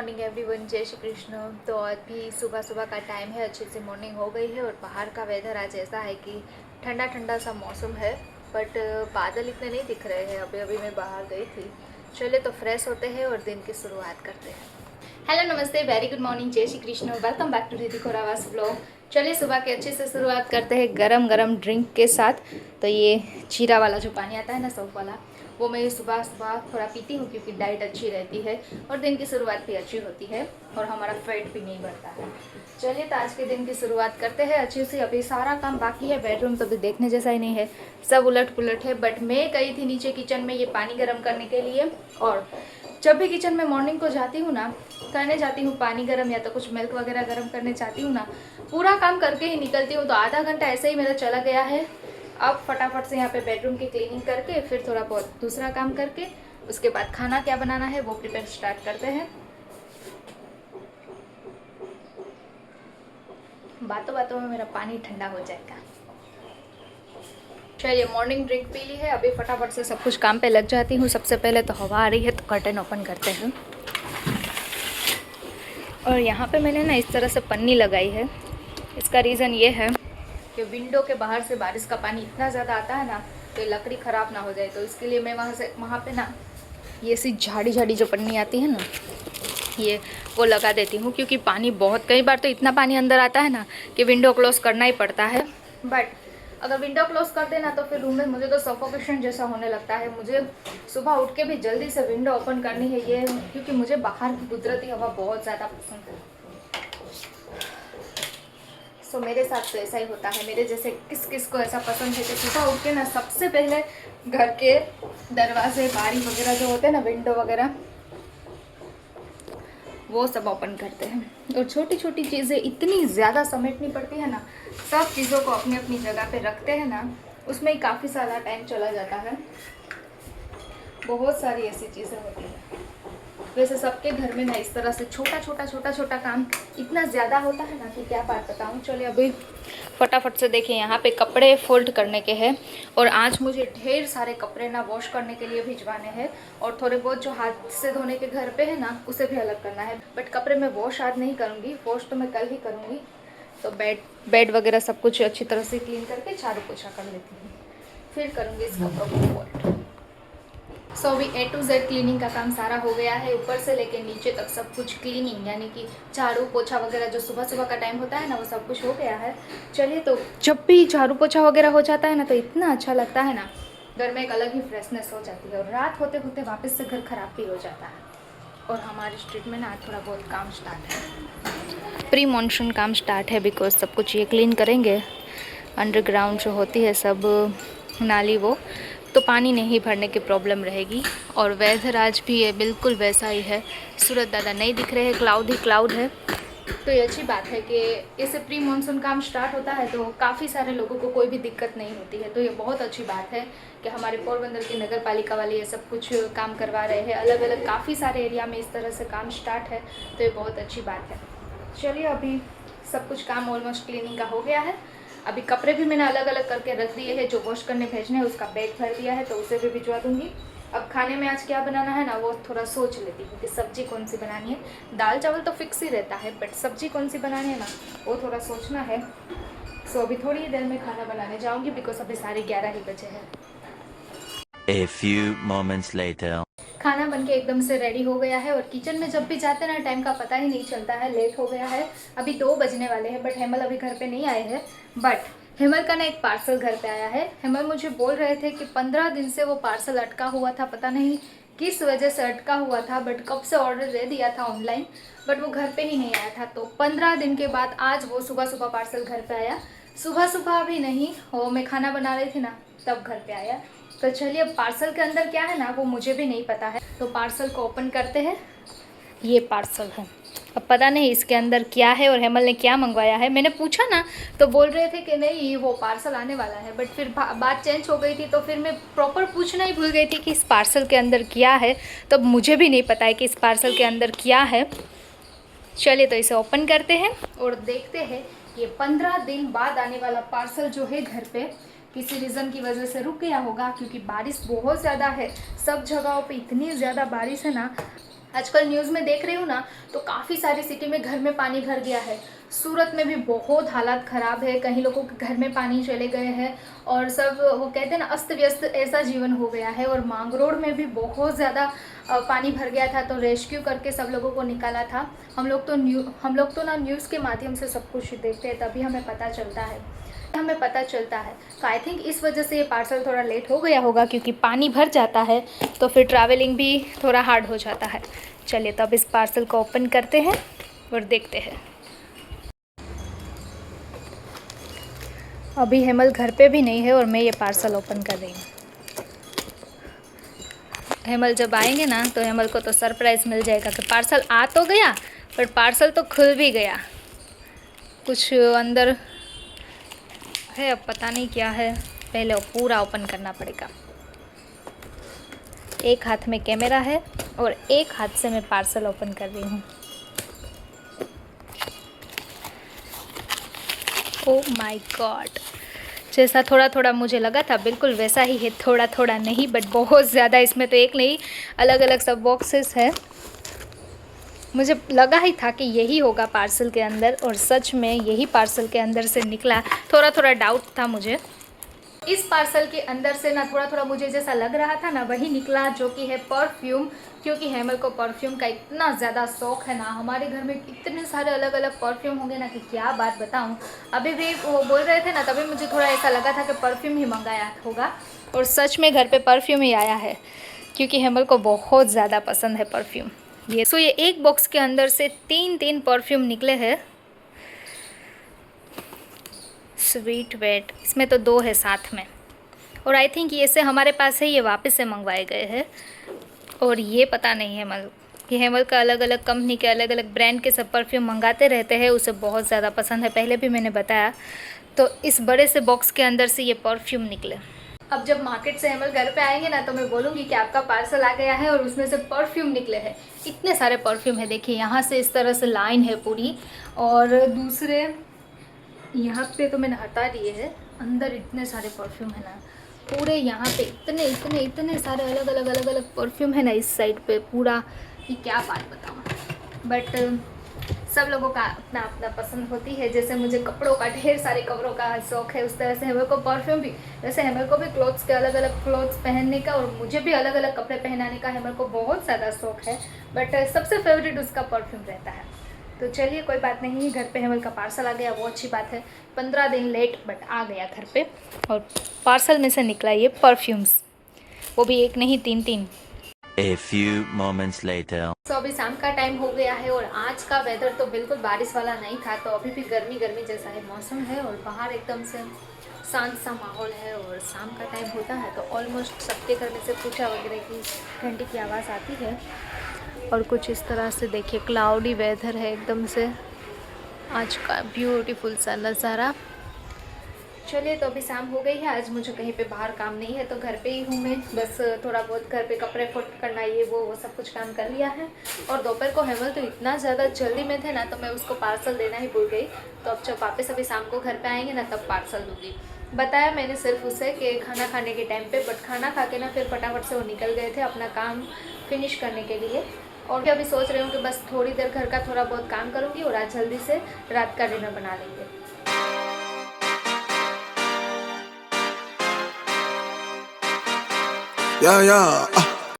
Morning everyone, जय श्री कृष्ण। तो अभी सुबह सुबह का टाइम है, अच्छी सी मॉर्निंग हो गई है और बाहर का वेदर आज ऐसा है कि ठंडा ठंडा सा मौसम है, बट बादल इतने नहीं दिख रहे हैं। अभी अभी मैं बाहर गई थी। चलिए तो फ्रेश होते हैं और दिन की शुरुआत करते हैं। हेलो, नमस्ते, वेरी गुड मॉर्निंग, जय Shri Krishna, welcome back to Riddhi Khorawas vlog. चलिए सुबह के अच्छे से शुरुआत करते हैं गरम गरम ड्रिंक के साथ। तो ये जीरा वाला जो पानी आता है ना, सौंफ वाला, वो मैं सुबह सुबह थोड़ा पीती हूँ क्योंकि डाइट अच्छी रहती है और दिन की शुरुआत भी अच्छी होती है और हमारा फैट भी नहीं बढ़ता है। चलिए तो आज के दिन की शुरुआत करते हैं अच्छी सी। अभी सारा काम बाकी है, बेडरूम तो अभी देखने जैसा ही नहीं है, सब उलट पुलट है। बट मैं गई थी नीचे किचन में ये पानी गर्म करने के लिए, और जब भी किचन में मॉर्निंग को जाती हूँ ना, करने जाती हूँ पानी गर्म या तो कुछ मिल्क वगैरह गर्म करने जाती हूँ ना, पूरा काम करके ही निकलती हूँ। तो आधा घंटा ऐसे ही मेरा चला गया है। अब फटाफट से यहाँ पे बेडरूम की क्लीनिंग करके फिर थोड़ा बहुत दूसरा काम करके उसके बाद खाना क्या बनाना है वो प्रिपेयर स्टार्ट करते हैं। बातों बातों में मेरा पानी ठंडा हो जाएगा। चलिए मॉर्निंग ड्रिंक पी ली है, अभी फटाफट से सब कुछ काम पे लग जाती हूँ। सबसे पहले तो हवा आ रही है तो कर्टन ओपन करते हैं। और यहाँ पे मैंने ना इस तरह से पन्नी लगाई है। इसका रीज़न ये है कि विंडो के बाहर से बारिश का पानी इतना ज़्यादा आता है ना, तो लकड़ी ख़राब ना हो जाए। तो इसके लिए मैं वहाँ पे ना ये सी झाड़ी झाड़ी जो पन्नी आती है ना, ये वो लगा देती हूँ। क्योंकि पानी बहुत, कई बार तो इतना पानी अंदर आता है ना कि विंडो क्लोज़ करना ही पड़ता है। बट अगर विंडो क्लोज़ कर देना तो फिर रूम में मुझे तो सफोकेशन जैसा होने लगता है। मुझे सुबह उठ के भी जल्दी से विंडो ओपन करनी है, ये क्योंकि मुझे बाहर की कुदरती हवा बहुत ज़्यादा पसंद है। सो मेरे साथ तो ऐसा ही होता है। मेरे जैसे किस किस को ऐसा पसंद है कि सुबह उठ के ना सबसे पहले घर के दरवाजे बारी वगैरह जो होते हैं ना, विंडो वगैरह, वो सब ओपन करते हैं। और छोटी छोटी चीज़ें इतनी ज़्यादा समेटनी पड़ती है ना, सब चीज़ों को अपनी अपनी जगह पे रखते हैं ना, उसमें ही काफ़ी सारा टाइम चला जाता है। बहुत सारी ऐसी चीज़ें होती हैं। वैसे सबके घर में ना इस तरह से छोटा छोटा काम इतना ज़्यादा होता है ना कि क्या बात बताऊँ। चलिए अभी फटाफट से देखिए, यहाँ पे कपड़े फोल्ड करने के हैं और आज मुझे ढेर सारे कपड़े ना वॉश करने के लिए भिजवाने हैं। और थोड़े बहुत जो हाथ से धोने के घर पे है ना, उसे भी अलग करना है। बट कपड़े मैं वॉश आज नहीं करूँगी, वॉश तो मैं कल ही करूँगी। तो बेड वगैरह सब कुछ अच्छी तरह से क्लीन करके झाड़ू पोछा कर लेती हूँ, फिर करूँगी इस कपड़ों को फोल्ड। सो अभी A to Z क्लीनिंग का काम सारा हो गया है, ऊपर से लेके नीचे तक सब कुछ क्लीनिंग, यानी कि झाड़ू पोछा वगैरह जो सुबह सुबह का टाइम होता है ना, वो सब कुछ हो गया है। चलिए तो जब भी झाड़ू पोछा वगैरह हो जाता है ना, तो इतना अच्छा लगता है ना, घर में एक अलग ही फ्रेशनेस हो जाती है। और रात होते होते वापस से घर ख़राब भी हो जाता है। और हमारी स्ट्रीट में ना थोड़ा बहुत काम स्टार्ट है, प्री मॉनसून काम स्टार्ट है, बिकॉज सब कुछ ये क्लीन करेंगे। अंडरग्राउंड जो होती है सब नाली, वो तो पानी नहीं भरने की प्रॉब्लम रहेगी। और वेदर आज भी है बिल्कुल वैसा ही है। सूरज दादा नहीं दिख रहे हैं, क्लाउड ही क्लाउड है। तो ये अच्छी बात है कि इससे प्री मानसून काम स्टार्ट होता है तो काफ़ी सारे लोगों को कोई भी दिक्कत नहीं होती है। तो ये बहुत अच्छी बात है कि हमारे पोरबंदर की नगर पालिका वाले ये सब कुछ काम करवा रहे हैं। अलग अलग काफ़ी सारे एरिया में इस तरह से काम स्टार्ट है, तो ये बहुत अच्छी बात है। चलिए अभी सब कुछ काम ऑलमोस्ट क्लीनिंग का हो गया है। अभी कपड़े भी मैंने अलग अलग करके रख दिए हैं, जो वॉश करने भेजने हैं उसका बैग भर दिया है, तो उसे भी भिजवा दूंगी। अब खाने में आज क्या बनाना है ना, वो थोड़ा सोच लेती हूँ कि सब्जी कौन सी बनानी है। दाल चावल तो फिक्स ही रहता है, बट सब्जी कौन सी बनानी है ना, वो थोड़ा सोचना है। सो अभी थोड़ी ही देर में खाना बनाने जाऊँगी, बिकॉज अभी 11:30 ही बजे हैं। A few moments later. खाना बनके एकदम से रेडी हो गया है और किचन में जब भी जाते हैं ना, टाइम का पता ही नहीं चलता है। लेट हो गया है, अभी 2 बजने वाले हैं, बट हेमल अभी घर पे नहीं आए हैं। बट हेमल का ना एक पार्सल घर पे आया है। हेमल मुझे बोल रहे थे कि 15 दिन से वो पार्सल अटका हुआ था, पता नहीं किस वजह से अटका हुआ था, बट कब से ऑर्डर दे दिया था ऑनलाइन, बट वो घर पे ही नहीं आया था। तो 15 दिन के बाद आज वो सुबह सुबह पार्सल घर पे आया। सुबह सुबह भी नहीं, वो मैं खाना बना रही थी ना, तब घर पे आया। तो चलिए पार्सल के अंदर क्या है ना, वो मुझे भी नहीं पता है। तो पार्सल को ओपन करते हैं। ये पार्सल है, अब पता नहीं इसके अंदर क्या है और हेमल ने क्या मंगवाया है। मैंने पूछा ना तो बोल रहे थे कि नहीं वो पार्सल आने वाला है, बट फिर बात चेंज हो गई थी, तो फिर मैं प्रॉपर पूछना ही भूल गई थी कि इस पार्सल के अंदर क्या है। तो मुझे भी नहीं पता है कि इस पार्सल के अंदर क्या है। चलिए तो इसे ओपन करते हैं और देखते हैं। ये 15 दिन बाद आने वाला पार्सल जो है घर पे किसी रीज़न की वजह से रुक गया होगा, क्योंकि बारिश बहुत ज़्यादा है। सब जगहों पे इतनी ज़्यादा बारिश है ना, आजकल न्यूज़ में देख रही हूँ ना, तो काफ़ी सारी सिटी में घर में पानी भर गया है। सूरत में भी बहुत हालात ख़राब है, कहीं लोगों के घर में पानी चले गए हैं और सब वो कहते हैं ना अस्त व्यस्त ऐसा जीवन हो गया है। और मांगरोळ में भी बहुत ज़्यादा पानी भर गया था, तो रेस्क्यू करके सब लोगों को निकाला था। हम लोग तो ना न्यूज़ के माध्यम से सब कुछ देखते हैं, तभी हमें पता चलता है। तो आई थिंक इस वजह से ये पार्सल थोड़ा लेट हो गया होगा, क्योंकि पानी भर जाता है तो फिर ट्रैवलिंग भी थोड़ा हार्ड हो जाता है। चलिए तो अब इस पार्सल को ओपन करते हैं और देखते हैं। अभी हेमल घर पे भी नहीं है और मैं ये पार्सल ओपन कर रही हूँ। हेमल जब आएंगे ना तो हेमल को तो सरप्राइज़ मिल जाएगा कि पार्सल आ तो गया, पर पार्सल तो खुल भी गया। कुछ अंदर है, अब पता नहीं क्या है, पहले वो पूरा ओपन करना पड़ेगा। एक हाथ में कैमरा है और एक हाथ से मैं पार्सल ओपन कर रही हूँ। ओह माय गॉड, जैसा थोड़ा थोड़ा मुझे लगा था बिल्कुल वैसा ही है, थोड़ा थोड़ा नहीं बट बहुत ज़्यादा। इसमें तो एक नहीं, अलग अलग सब बॉक्सेस है। मुझे लगा ही था कि यही होगा पार्सल के अंदर, और सच में यही पार्सल के अंदर से निकला। थोड़ा थोड़ा डाउट था मुझे। इस पार्सल के अंदर से ना थोड़ा थोड़ा मुझे जैसा लग रहा था ना, वही निकला, जो कि है परफ्यूम। क्योंकि हेमल को परफ्यूम का इतना ज़्यादा शौक़ है ना, हमारे घर में इतने सारे अलग अलग परफ्यूम होंगे ना कि क्या बात बताऊं। अभी भी वो बोल रहे थे ना, तभी मुझे थोड़ा ऐसा लगा था कि परफ्यूम ही मंगाया होगा, और सच में घर पे परफ्यूम ही आया है, क्योंकि हेमल को बहुत ज़्यादा पसंद है परफ्यूम। ये एक बॉक्स के अंदर से तीन परफ्यूम निकले हैं। स्वीट वेट, इसमें तो 2 है साथ में, और आई थिंक ये से हमारे पास है, ये वापस से मंगवाए गए हैं। और ये पता नहीं हेमल, ये हेमल का अलग अलग कंपनी के अलग अलग ब्रांड के सब परफ्यूम मंगाते रहते हैं, उसे बहुत ज़्यादा पसंद है, पहले भी मैंने बताया। तो इस बड़े से बॉक्स के अंदर से ये परफ्यूम निकले। अब जब मार्केट से हेमल घर पे आएंगे ना, तो मैं बोलूँगी कि आपका पार्सल आ गया है और उसमें से परफ्यूम निकले हैं। इतने सारे परफ्यूम है, देखिए यहाँ से इस तरह से लाइन है पूरी, और दूसरे यहाँ पे तो मैंने हटा दिए हैं। अंदर इतने सारे परफ्यूम है ना, पूरे यहाँ पे इतने सारे अलग अलग परफ्यूम है ना इस साइड पे पूरा, कि क्या बात बताऊँ। बट सब लोगों का अपना अपना पसंद होती है। जैसे मुझे कपड़ों का, ढेर सारे कपड़ों का शौक़ है, उस तरह से हेमल को परफ्यूम भी, जैसे हेमल को भी क्लोथ्स के अलग अलग क्लोथ्स पहनने का, और मुझे भी अलग अलग कपड़े पहनाने का हेमल को बहुत ज़्यादा शौक़ है। बट सबसे फेवरेट उसका परफ्यूम रहता है। तो चलिए कोई बात नहीं, घर पे हेमल का पार्सल आ गया, वो अच्छी बात है। 15 दिन लेट बट आ गया घर पे, और पार्सल में से निकला ये परफ्यूम्स, वो भी एक नहीं 3। A few moments later. तो अभी शाम का टाइम हो गया है, और आज का वेदर तो बिल्कुल बारिश वाला नहीं था, तो अभी भी गर्मी जैसा है मौसम है, और बाहर एकदम से शांत सा माहौल है। और शाम का टाइम होता है तो ऑलमोस्ट सबके घर में से पूछा वगैरह की घंटी की आवाज़ आती है। और कुछ इस तरह से देखिए, क्लाउडी वेदर है एकदम से, आज का ब्यूटीफुल सा नज़ारा। चलिए तो अभी शाम हो गई है, आज मुझे कहीं पे बाहर काम नहीं है, तो घर पे ही हूँ मैं। बस थोड़ा बहुत घर पे कपड़े फोल्ड करना, ये वो सब कुछ काम कर लिया है। और दोपहर को हेमल तो इतना ज़्यादा जल्दी में थे ना, तो मैं उसको पार्सल देना ही भूल गई। तो अब जब वापस अभी शाम को घर पे आएंगे ना, तब पार्सल दूँगी। बताया मैंने सिर्फ उसे कि खाना खाने के टाइम पे, बट खाना खा के ना फिर फटाफट से वो निकल गए थे अपना काम फिनिश करने के लिए। और अभी सोच रही हूँ कि बस थोड़ी देर घर का थोड़ा बहुत काम करूँगी, और आज जल्दी से रात का डिनर बना लेंगे। Yeah, yeah.